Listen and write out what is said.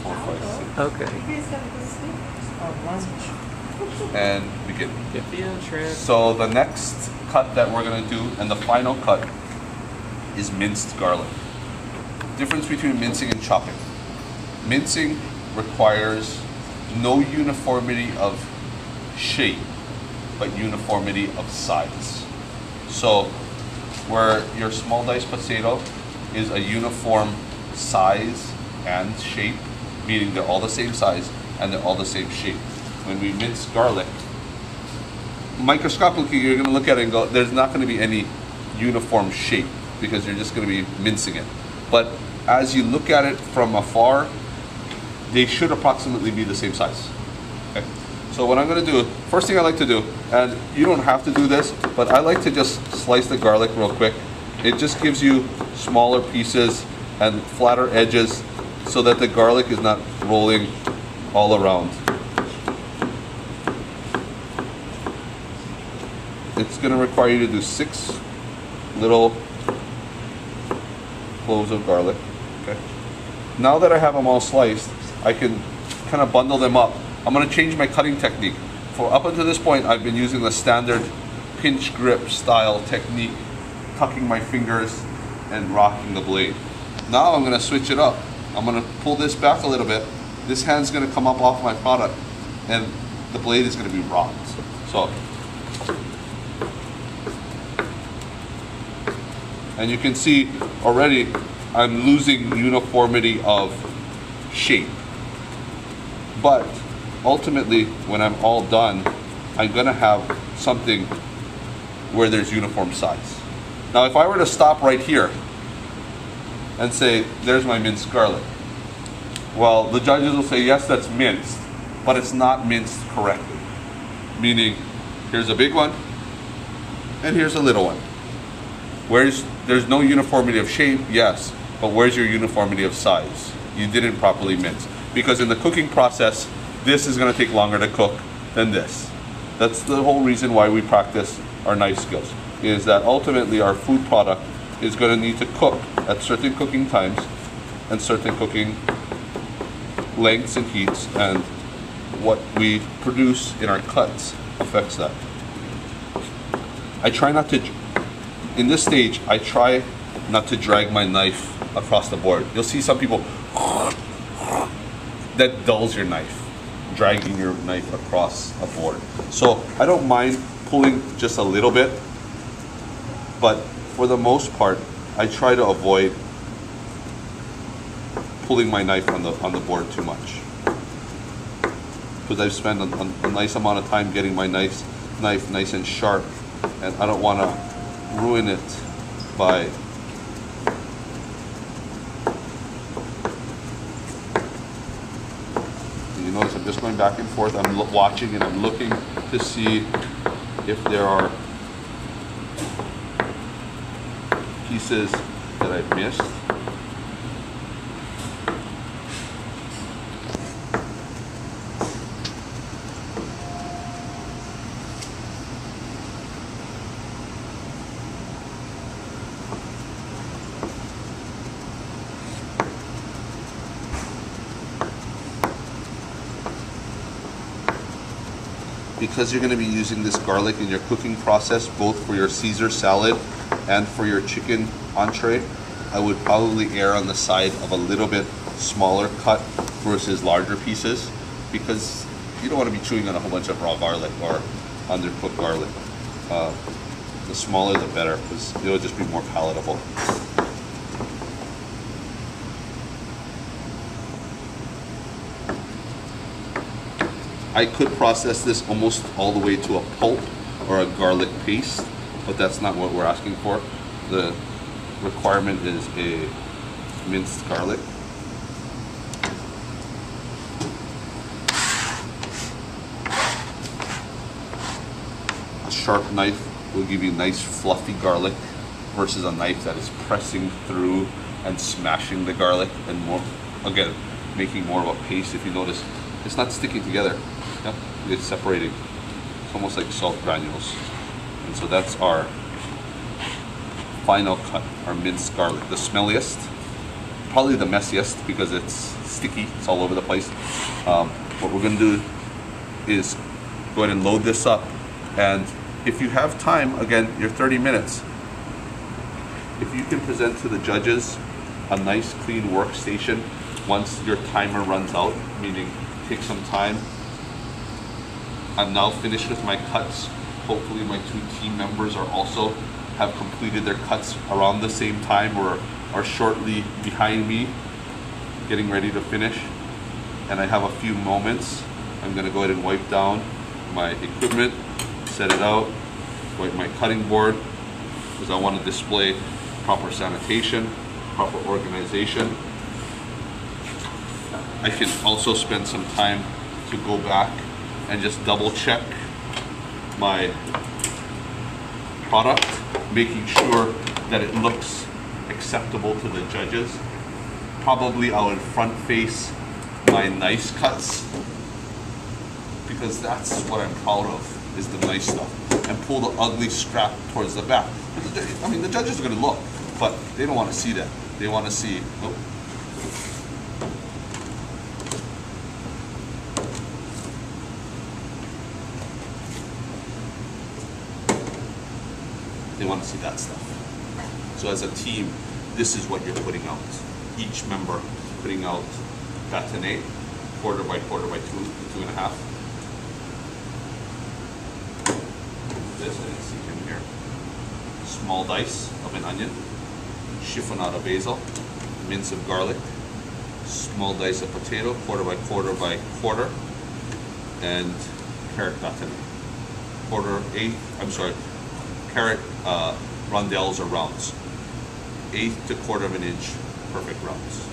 4, 5, 6. Okay. And begin. Yeah. So the next cut that we're going to do, and the final cut, is minced garlic. Difference between mincing and chopping. Mincing requires no uniformity of shape, but uniformity of size. So where your small diced potato is a uniform size and shape, meaning they're all the same size and they're all the same shape. When we mince garlic, microscopically you're going to look at it and go, there's not going to be any uniform shape because you're just going to be mincing it. But as you look at it from afar, they should approximately be the same size. Okay? So what I'm going to do, first thing I like to do, and you don't have to do this, but I like to just slice the garlic real quick. It just gives you smaller pieces and flatter edges so that the garlic is not rolling all around. It's going to require you to do 6 little cloves of garlic. Okay. Now that I have them all sliced, I can kind of bundle them up. I'm going to change my cutting technique. For up until this point, I've been using the standard pinch grip style technique, tucking my fingers and rocking the blade. Now I'm going to switch it up. I'm going to pull this back a little bit. This hand's going to come up off my product and the blade is going to be rocked. So, and you can see already I'm losing uniformity of shape. But ultimately, when I'm all done, I'm going to have something where there's uniform size. Now, if I were to stop right here and say, there's my minced garlic, well, the judges will say, yes, that's minced, but it's not minced correctly. Meaning, here's a big one, and here's a little one. There's no uniformity of shape, yes, but where's your uniformity of size? You didn't properly mince. Because in the cooking process, this is going to take longer to cook than this. That's the whole reason why we practice our knife skills, is that ultimately our food product is going to need to cook at certain cooking times and certain cooking lengths and heats, and what we produce in our cuts affects that. I try not to, in this stage, I try not to drag my knife across the board. You'll see some people, that dulls your knife, dragging your knife across a board. So I don't mind pulling just a little bit, but for the most part, I try to avoid pulling my knife on the board too much, because I've spent a nice amount of time getting my knife nice and sharp, and I don't want to ruin it by notice I'm just going back and forth. I'm watching and I'm looking to see if there are pieces that I've missed. Because you're going to be using this garlic in your cooking process, both for your Caesar salad and for your chicken entree, I would probably err on the side of a little bit smaller cut versus larger pieces, because you don't want to be chewing on a whole bunch of raw garlic or undercooked garlic. The smaller the better, because it'll just be more palatable. I could process this almost all the way to a pulp or a garlic paste, but that's not what we're asking for. The requirement is a minced garlic. A sharp knife will give you nice fluffy garlic versus a knife that is pressing through and smashing the garlic and more, again, making more of a paste. If you notice, it's not sticking together. Yep, it's separating. It's almost like salt granules. And so that's our final cut, our minced garlic, the smelliest probably the messiest because it's sticky, it's all over the place. What we're gonna do is go ahead and load this up, and if you have time, again, your 30 minutes, if you can present to the judges a nice clean workstation once your timer runs out, meaning take some time. I'm now finished with my cuts. Hopefully my 2 team members are also have completed their cuts around the same time or are shortly behind me, getting ready to finish. And I have a few moments. I'm gonna go ahead and wipe down my equipment, set it out, wipe my cutting board, because I want to display proper sanitation, proper organization. I can also spend some time to go back and just double check my product, making sure that it looks acceptable to the judges. Probably I would front face my nice cuts, because that's what I'm proud of, is the nice stuff, and pull the ugly scrap towards the back. I mean, the judges are going to look, but they don't want to see that. They want to see, oh, they want to see that stuff. So as a team, this is what you're putting out. Each member putting out bâtonnet, quarter by 2 to 2.5. This, I didn't see him here. Small dice of an onion, chiffonado basil, mince of garlic, small dice of potato, quarter by quarter, and carrot bâtonnet. Carrot rondelles or rounds. 1/8 to 1/4 inch perfect rounds.